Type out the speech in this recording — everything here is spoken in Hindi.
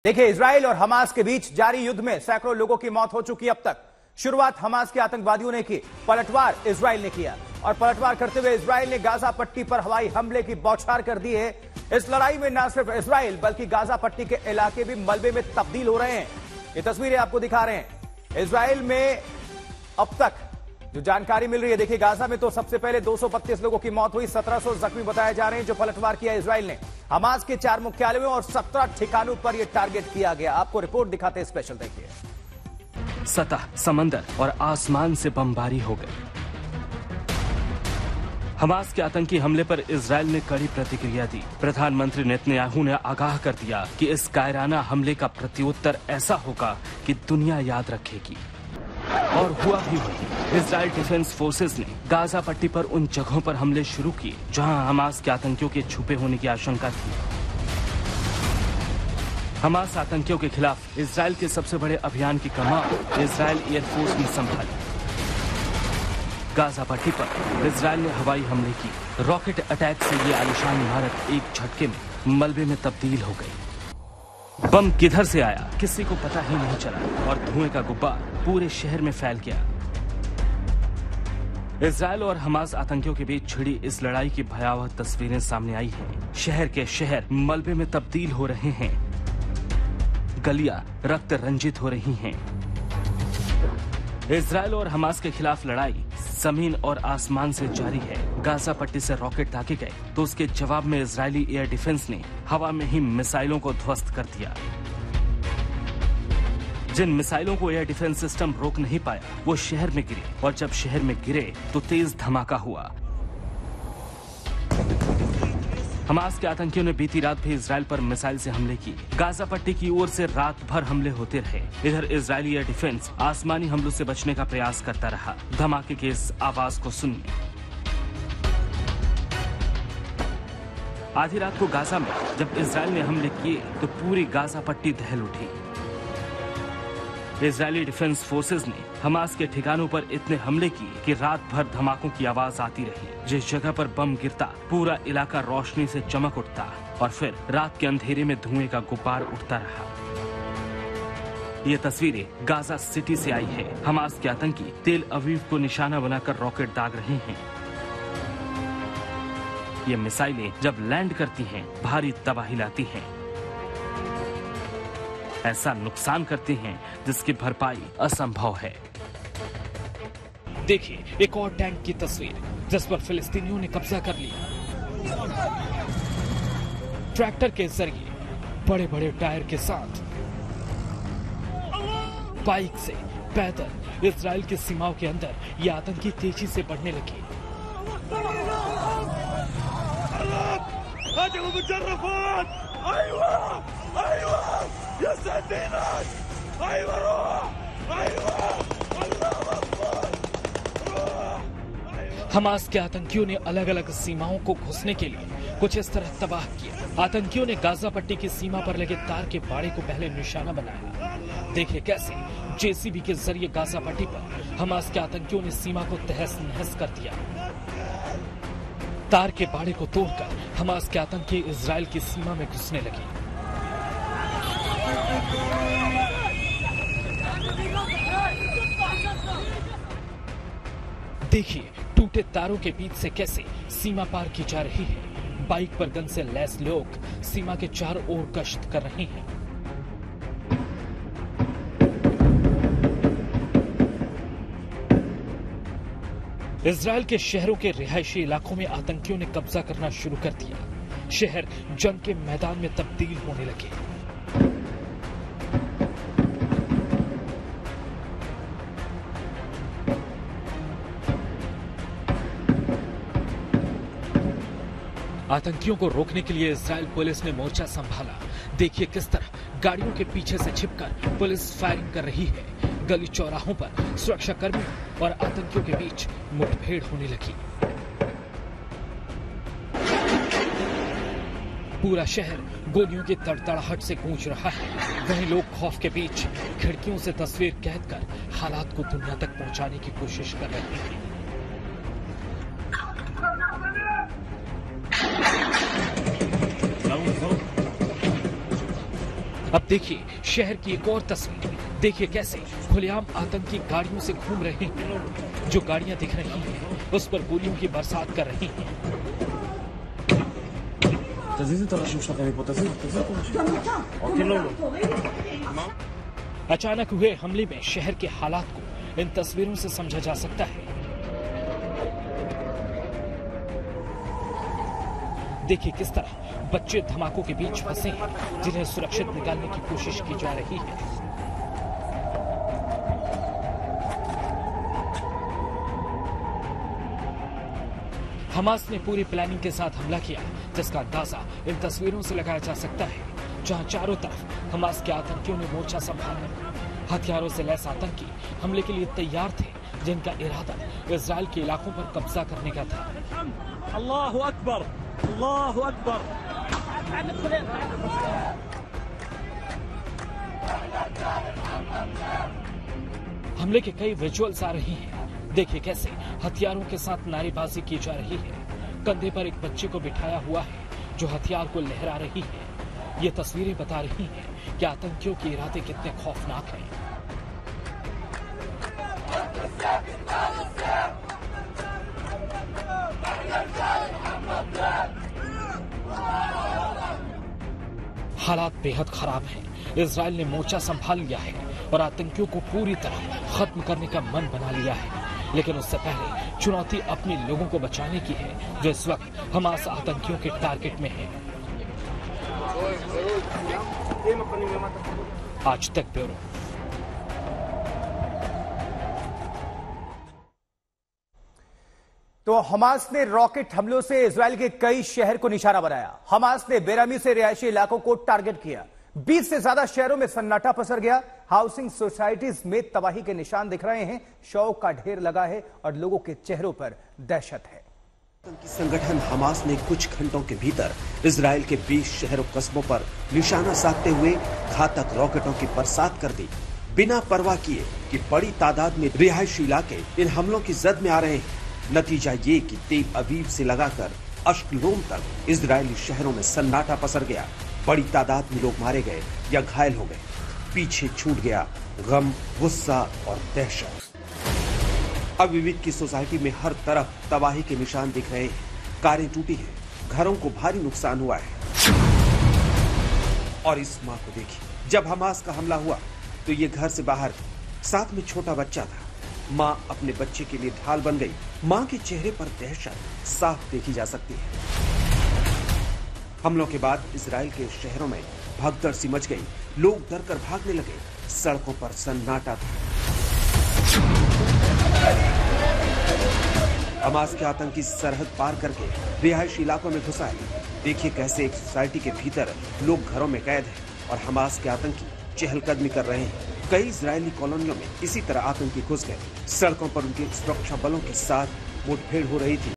देखिए, इजराइल और हमास के बीच जारी युद्ध में सैकड़ों लोगों की मौत हो चुकी है अब तक। शुरुआत हमास के आतंकवादियों ने की, पलटवार इजराइल ने किया और पलटवार करते हुए इजराइल ने गाजा पट्टी पर हवाई हमले की बौछार कर दी है। इस लड़ाई में न सिर्फ इजराइल बल्कि गाजा पट्टी के इलाके भी मलबे में तब्दील हो रहे हैं। ये तस्वीरें आपको दिखा रहे हैं। इजराइल में अब तक जो जानकारी मिल रही है, देखिए गाजा में तो सबसे पहले 232 लोगों की मौत हुई, 1700 जख्मी बताए जा रहे हैं जो पलटवार किया इजराइल ने। हमास के 4 मुख्यालयों और 17 ठिकानों पर यह टारगेट किया गया। आपको रिपोर्ट दिखाते हैं, स्पेशल देखिए। सतह, समंदर और आसमान से बमबारी हो गई। हमास के आतंकी हमले पर इजराइल ने कड़ी प्रतिक्रिया दी। प्रधानमंत्री नेतन्याहू ने आगाह कर दिया कि इस कायराना हमले का प्रत्युत्तर ऐसा होगा कि दुनिया याद रखेगी। और हुआ भी वही। इजराइल डिफेंस फोर्सेस ने गाजा पट्टी पर उन जगहों पर हमले शुरू किए जहां हमास के आतंकियों के छुपे होने की आशंका थी। हमास आतंकियों के खिलाफ इजराइल के सबसे बड़े अभियान की कमान इजराइल एयरफोर्स ने संभाली। गाजा पट्टी पर इजराइल ने हवाई हमले की। रॉकेट अटैक से ये आलीशान इमारत एक झटके में मलबे में तब्दील हो गई। बम किधर से आया किसी को पता ही नहीं चला और धुएं का गुब्बार पूरे शहर में फैल गया। इजराइल और हमास आतंकियों के बीच छिड़ी इस लड़ाई की भयावह तस्वीरें सामने आई हैं। शहर के शहर मलबे में तब्दील हो रहे हैं। गलियां रक्त रंजित हो रही हैं। इजराइल और हमास के खिलाफ लड़ाई जमीन और आसमान से जारी है। गाजा पट्टी से रॉकेट दागे गए तो उसके जवाब में इजरायली एयर डिफेंस ने हवा में ही मिसाइलों को ध्वस्त कर दिया। जिन मिसाइलों को एयर डिफेंस सिस्टम रोक नहीं पाया वो शहर में गिरे और जब शहर में गिरे तो तेज धमाका हुआ। हमास के आतंकियों ने बीती रात भी इजराइल पर मिसाइल से हमले किए। गाजा पट्टी की ओर से रात भर हमले होते रहे। इधर इजरायली एयर डिफेंस आसमानी हमलों से बचने का प्रयास करता रहा। धमाके की इस आवाज को सुनिए। आधी रात को गाजा में जब इजराइल ने हमले किए तो पूरी गाजा पट्टी दहल उठी। इजरायली डिफेंस फोर्सेस ने हमास के ठिकानों पर इतने हमले किए कि रात भर धमाकों की आवाज आती रही। जिस जगह पर बम गिरता पूरा इलाका रोशनी से चमक उठता और फिर रात के अंधेरे में धुएं का गुब्बार उठता रहा। ये तस्वीरें गाजा सिटी से आई है। हमास के आतंकी तेल अवीव को निशाना बनाकर रॉकेट दाग रहे हैं। ये मिसाइलें जब लैंड करती हैं भारी तबाही लाती हैं। ऐसा नुकसान करते हैं जिसकी भरपाई असंभव है। देखिए एक और टैंक की तस्वीर जिस पर फिलिस्तीनियों ने कब्जा कर लिया। ट्रैक्टर के जरिए बड़े बड़े टायर के साथ बाइक से पैदल इजराइल की सीमाओं के अंदर ये आतंकी तेजी से बढ़ने लगे। हमास के आतंकियों ने अलग अलग सीमाओं को घुसने के लिए कुछ इस तरह तबाह किया। आतंकियों ने गाजा पट्टी की सीमा पर लगे तार के बाड़े को पहले निशाना बनाया। देखिए कैसे जेसीबी के जरिए गाजा पट्टी पर हमास के आतंकियों ने सीमा को तहस नहस कर दिया। तार के बाड़े को तोड़कर हमास के आतंकी इजराइल की सीमा में घुसने लगे। देखिए टूटे तारों के बीच से कैसे सीमा पार की जा रही है। बाइक पर गन से लैस लोग सीमा के चारों ओर गश्त कर रहे हैं। इजराइल के शहरों के रिहायशी इलाकों में आतंकियों ने कब्जा करना शुरू कर दिया। शहर जंग के मैदान में तब्दील होने लगे। आतंकियों को रोकने के लिए इजराइल पुलिस ने मोर्चा संभाला। देखिए किस तरह गाड़ियों के पीछे से छिपकर पुलिस फायरिंग कर रही है। गली चौराहों पर सुरक्षा कर्मियों और आतंकियों के बीच मुठभेड़ होने लगी। पूरा शहर गोलियों की तड़तड़ाहट से गूंज रहा है। वहीं लोग खौफ के बीच खिड़कियों से तस्वीर कैद कर हालात को दुनिया तक पहुंचाने की कोशिश कर रहे हैं। अब देखिए शहर की एक और तस्वीर। देखिए कैसे खुलेआम आतंकी गाड़ियों से घूम रहे हैं। जो गाड़ियां दिख रही हैं उस पर गोलियों की बरसात कर रही हैं। अचानक हुए हमले में शहर के हालात को इन तस्वीरों से समझा जा सकता है। देखिए किस तरह बच्चे धमाकों के बीच फंसे हैं, जिन्हें सुरक्षित निकालने की कोशिश की जा रही है। हमास ने पूरी प्लानिंग के साथ हमला किया, जिसका अंदाजा इन तस्वीरों से लगाया जा सकता है, जहां चारों तरफ हमास के आतंकियों ने मोर्चा संभाला। हथियारों से लैस आतंकी हमले के लिए तैयार थे, जिनका इरादा इजराइल के इलाकों पर कब्जा करने का था। अल्लाहु अकबर, अल्लाहु अकबर। हमले के कई विजुअल्स आ रही हैं। देखिए कैसे हथियारों के साथ नारेबाजी की जा रही है। कंधे पर एक बच्चे को बिठाया हुआ है जो हथियार को लहरा रही है। ये तस्वीरें बता रही हैं कि आतंकियों के इरादे कितने खौफनाक हैं। हालात बेहद खराब हैं। इजराइल ने मोर्चा संभाल लिया है और आतंकियों को पूरी तरह खत्म करने का मन बना लिया है। लेकिन उससे पहले चुनौती अपने लोगों को बचाने की है, जो इस वक्त हमास आतंकियों के टारगेट में है। आज तक ब्यूरो। तो हमास ने रॉकेट हमलों से इजराइल के कई शहर को निशाना बनाया। हमास ने बेरहमी से रिहायशी इलाकों को टारगेट किया। 20 से ज्यादा शहरों में सन्नाटा पसर गया। हाउसिंग सोसाइटीज में तबाही के निशान दिख रहे हैं। शव का ढेर लगा है और लोगों के चेहरों पर दहशत है। संगठन हमास ने कुछ घंटों के भीतर इजराइल के 20 शहरों कस्बों पर निशाना साधते हुए घातक रॉकेटों की बरसात कर दी, बिना परवाह किए कि बड़ी तादाद में रिहायशी इलाके इन हमलों की जद में आ रहे हैं। नतीजा ये कि तेल अवीव से लगाकर अश्कलोन तक इजरायली शहरों में सन्नाटा पसर गया। बड़ी तादाद में लोग मारे गए या घायल हो गए। पीछे छूट गया गम, गुस्सा और दहशत। अविविद की सोसाइटी में हर तरफ तबाही के निशान दिख रहे हैं। कारें टूटी हैं, घरों को भारी नुकसान हुआ है। और इस मां को देखिए, जब हमास का हमला हुआ तो ये घर से बाहर, साथ में छोटा बच्चा था। मां अपने बच्चे के लिए ढाल बन गई। मां के चेहरे पर दहशत साफ देखी जा सकती है। हमलों के बाद इजराइल के शहरों में भगदड़ सी मच गई। लोग डर कर भागने लगे। सड़कों पर सन्नाटा था। हमास के आतंकी सरहद पार करके रिहायशी इलाकों में घुस आए। देखिए कैसे एक सोसाइटी के भीतर लोग घरों में कैद हैं और हमास के आतंकी चहलकदमी कर रहे हैं। कई इजरायली कॉलोनियों में इसी तरह आतंकी घुस गए। सड़कों पर उनके सुरक्षा बलों के साथ मुठभेड़ हो रही थी।